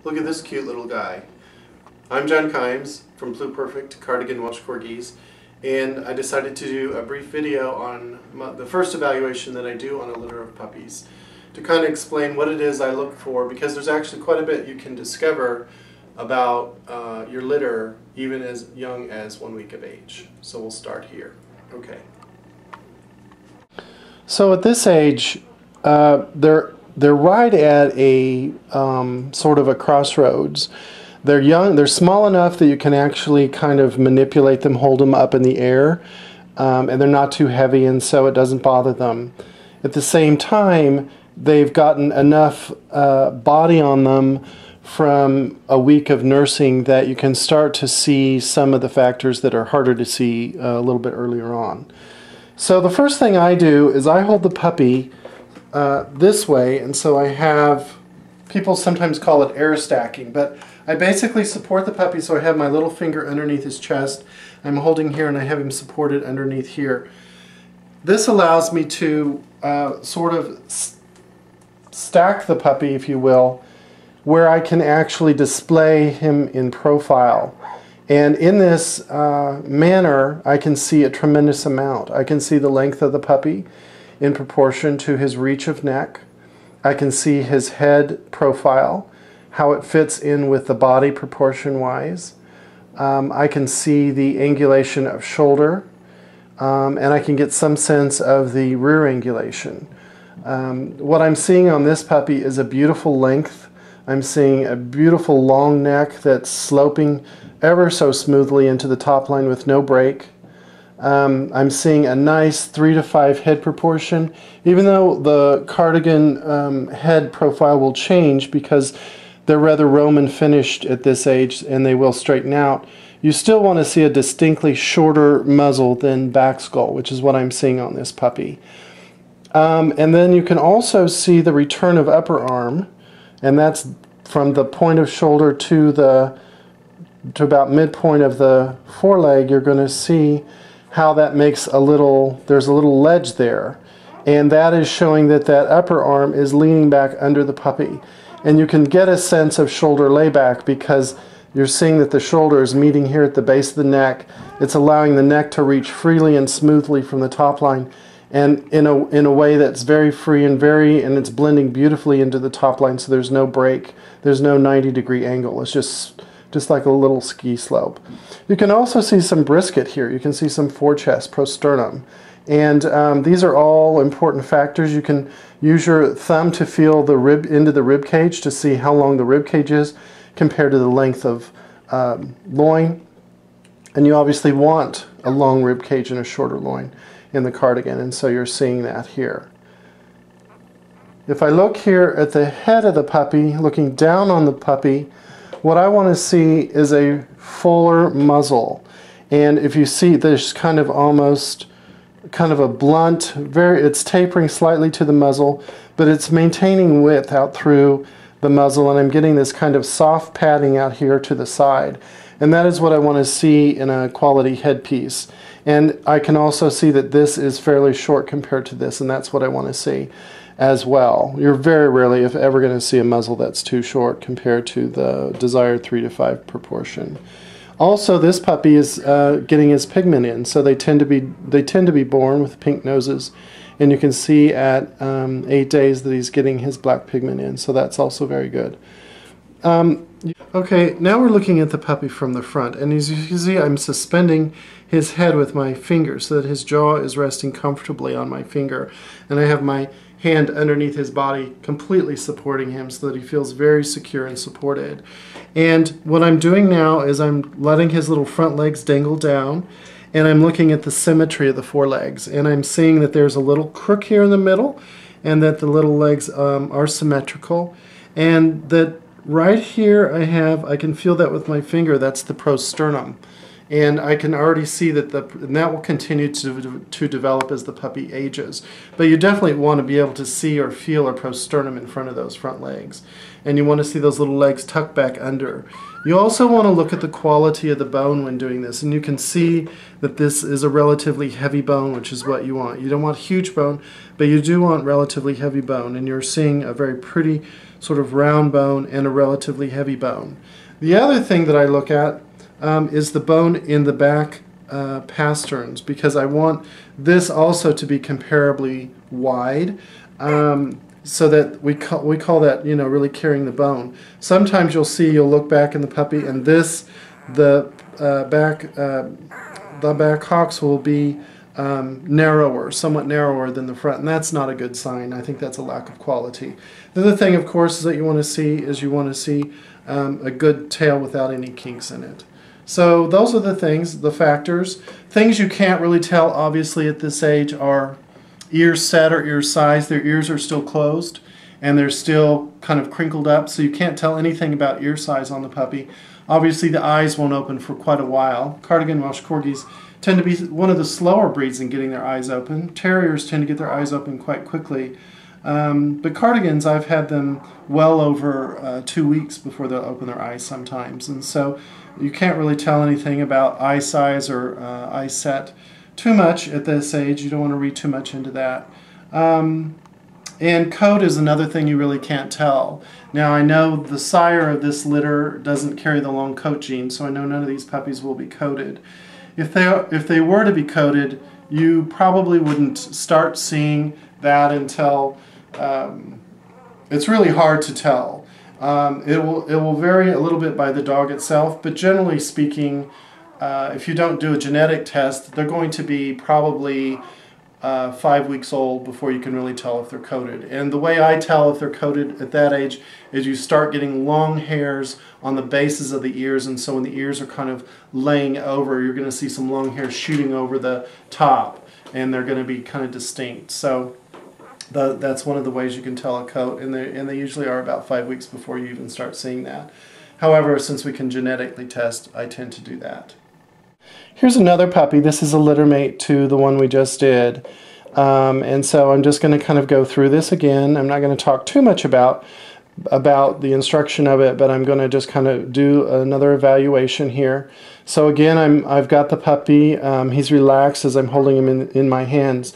Look at this cute little guy. I'm John Kimes from Perfect Cardigan Welsh Corgis, and I decided to do a brief video on the first evaluation that I do on a litter of puppies to kind of explain what it is I look for, because there's actually quite a bit you can discover about your litter even as young as 1 week of age. So we'll start here. Okay. So at this age, they're right at a sort of a crossroads. They're young, they're small enough that you can actually kind of manipulate them, hold them up in the air, and they're not too heavy, and so it doesn't bother them. At the same time, they've gotten enough body on them from a week of nursing that you can start to see some of the factors that are harder to see a little bit earlier on. So the first thing I do is I hold the puppy this way, and so I have, people sometimes call it air stacking, but I basically support the puppy, so I have my little finger underneath his chest. I'm holding here and I have him supported underneath here. This allows me to sort of stack the puppy, if you will, where I can actually display him in profile. And in this manner, I can see a tremendous amount. I can see the length of the puppy in proportion to his reach of neck. I can see his head profile, how it fits in with the body proportion-wise. I can see the angulation of shoulder, and I can get some sense of the rear angulation. What I'm seeing on this puppy is a beautiful length. I'm seeing a beautiful long neck that's sloping ever so smoothly into the top line with no break. I'm seeing a nice 3 to 5 head proportion, even though the Cardigan head profile will change because they're rather Roman finished at this age and they will straighten out. You still want to see a distinctly shorter muzzle than back skull, which is what I'm seeing on this puppy. And then you can also see the return of upper arm, and that's from the point of shoulder to about midpoint of the foreleg. You're going to see how that makes there's a little ledge there, and that is showing that that upper arm is leaning back under the puppy. And you can get a sense of shoulder layback because you're seeing that the shoulder is meeting here at the base of the neck. It's allowing the neck to reach freely and smoothly from the top line, and in a way that's very free and it's blending beautifully into the top line, so there's no break, there's no 90-degree angle. It's just like a little ski slope. You can also see some brisket here. You can see some forechest, prosternum. And these are all important factors. You can use your thumb to feel the into the rib cage to see how long the rib cage is compared to the length of loin. And you obviously want a long rib cage and a shorter loin in the Cardigan, and so you're seeing that here. If I look here at the head of the puppy, looking down on the puppy, what I want to see is a fuller muzzle. And if you see, there's kind of a blunt, it's tapering slightly to the muzzle, but it's maintaining width out through the muzzle, and I'm getting this kind of soft padding out here to the side. And that is what I want to see in a quality headpiece. And I can also see that this is fairly short compared to this, and that's what I want to see as well. You're very rarely, if ever, going to see a muzzle that's too short compared to the desired 3 to 5 proportion. Also, this puppy is getting his pigment in, so they tend to be born with pink noses, and you can see at 8 days that he's getting his black pigment in, so that's also very good. Okay, now we're looking at the puppy from the front, and as you can see, I'm suspending his head with my finger so that his jaw is resting comfortably on my finger, and I have my hand underneath his body completely supporting him so that he feels very secure and supported. And what I'm doing now is I'm letting his little front legs dangle down, and I'm looking at the symmetry of the forelegs, and I'm seeing that there's a little crook here in the middle and that the little legs are symmetrical, and that right here I can feel that with my finger, that's the prosternum. And I can already see that that will continue to develop as the puppy ages. But you definitely want to be able to see or feel a prosternum in front of those front legs. and you want to see those little legs tucked back under. You also want to look at the quality of the bone when doing this, and you can see that this is a relatively heavy bone, which is what you want. You don't want huge bone, but you do want relatively heavy bone, and you're seeing a very pretty sort of round bone and a relatively heavy bone. The other thing that I look at is the bone in the back pasterns, because I want this also to be comparably wide, so that we call that, you know, really carrying the bone. Sometimes you'll look back in the puppy, and the back hocks will be narrower, somewhat narrower than the front, and that's not a good sign. I think that's a lack of quality. The other thing, of course, is that you want to see a good tail without any kinks in it. So those are the things, the factors. Things you can't really tell, obviously, at this age are ear set or ear size. Their ears are still closed, and they're still kind of crinkled up, so you can't tell anything about ear size on the puppy. Obviously, the eyes won't open for quite a while. Cardigan Welsh Corgis tend to be one of the slower breeds in getting their eyes open. Terriers tend to get their eyes open quite quickly. But Cardigans, I've had them well over 2 weeks before they'll open their eyes sometimes. And so you can't really tell anything about eye size or eye set too much at this age. You don't want to read too much into that. And coat is another thing you really can't tell. Now, I know the sire of this litter doesn't carry the long coat gene, so I know none of these puppies will be coated. If they were to be coated, you probably wouldn't start seeing that until it's really hard to tell. It will vary a little bit by the dog itself, but generally speaking, if you don't do a genetic test, they're going to be probably 5 weeks old before you can really tell if they're coated. And the way I tell if they're coated at that age is you start getting long hairs on the bases of the ears, and so when the ears are kind of laying over, you're going to see some long hairs shooting over the top, and they're going to be kind of distinct. So that's one of the ways you can tell a coat, and they usually are about 5 weeks before you even start seeing that. However, since we can genetically test, I tend to do that. Here's another puppy. This is a litter mate to the one we just did. And so I'm just going to kind of go through this again. I'm not going to talk too much about the instruction of it, but I'm going to just kind of do another evaluation here. So again, I've got the puppy. He's relaxed as I'm holding him in my hands.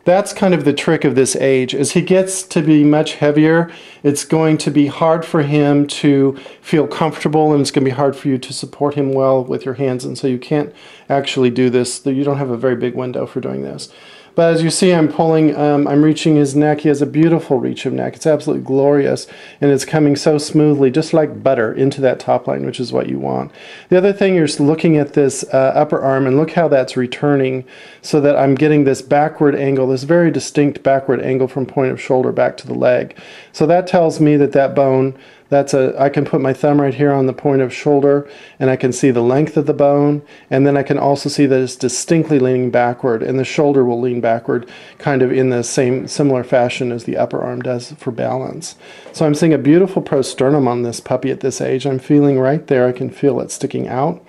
That's kind of the trick of this age. As he gets to be much heavier, it's going to be hard for him to feel comfortable, and it's going to be hard for you to support him well with your hands, and so you can't actually do this. You don't have a very big window for doing this. But as you see, I'm reaching his neck. He has a beautiful reach of neck. It's absolutely glorious, and it's coming so smoothly, just like butter, into that top line, which is what you want. The other thing, you're looking at this upper arm, and look how that's returning, so that I'm getting this backward angle, this very distinct backward angle from point of shoulder back to the leg. So that tells me that that bone, I can put my thumb right here on the point of shoulder, and I can see the length of the bone, and then I can also see that it's distinctly leaning backward, and the shoulder will lean backward kind of in the similar fashion as the upper arm does for balance. So I'm seeing a beautiful prosternum on this puppy at this age. I'm feeling right there, I can feel it sticking out.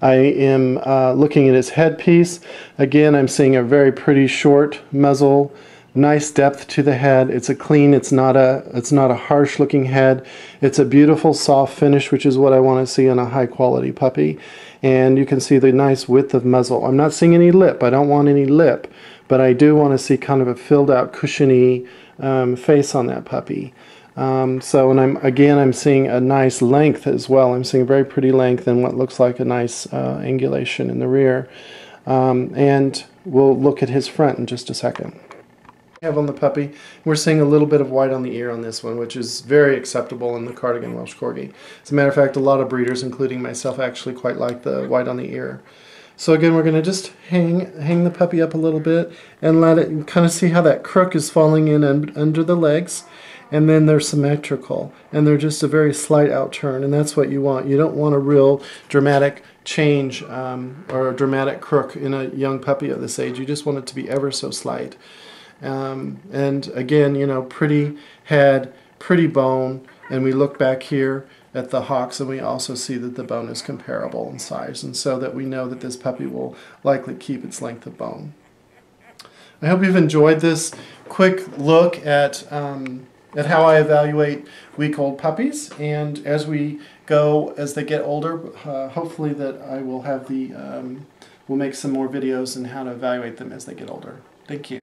I am looking at his headpiece. Again, I'm seeing a very pretty short muzzle, nice depth to the head. It's a clean, it's not a harsh looking head. It's a beautiful soft finish, which is what I want to see in a high quality puppy. And you can see the nice width of muzzle. I'm not seeing any lip. I don't want any lip, but I do want to see kind of a filled out, cushiony face on that puppy. And I'm seeing a nice length as well. I'm seeing a very pretty length and what looks like a nice angulation in the rear. And we'll look at his front in just a second. Have on the puppy, we're seeing a little bit of white on the ear on this one, which is very acceptable in the Cardigan Welsh Corgi. As a matter of fact, a lot of breeders, including myself, actually quite like the white on the ear. So again, we're going to just hang the puppy up a little bit and let it kind of see how that crook is falling in under the legs, and then they're symmetrical, and they're just a very slight outturn, and that's what you want. You don't want a real dramatic change or a dramatic crook in a young puppy of this age. You just want it to be ever so slight. And again, you know, pretty head, pretty bone, and we look back here at the hocks and we also see that the bone is comparable in size, and so that we know that this puppy will likely keep its length of bone. I hope you've enjoyed this quick look at at how I evaluate week-old puppies, and as they get older, hopefully that I will have we'll make some more videos on how to evaluate them as they get older. Thank you.